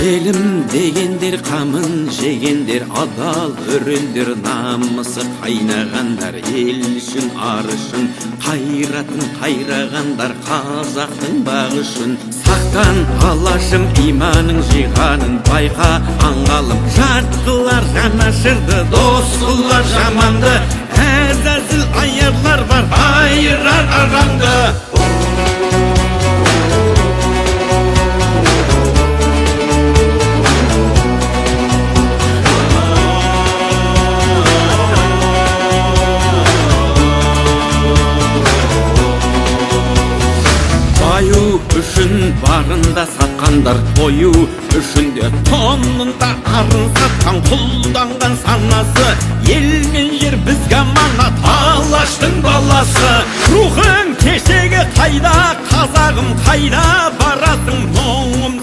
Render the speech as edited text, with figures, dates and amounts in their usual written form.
Елім дегендер қамын жегендер, адал өрендер, намысы қайнағандар, ел үшін ар үшін қайратын қайрағандар, қазақтың бағы үшін. Сақтан алашым иманың жиғанын байқа аңғалым, жат қылар жанашырды, дос қылар жаманды, әзәзіл аярлар бар айырар арамды. Баю үшін барында сатқандар, тою үшін де тонында арын сатқан, құлданған санасы, ел мен жер бізге аманат, алаштың баласы. Рухың кешегі қайда, қазағым қайда барасың, мұңым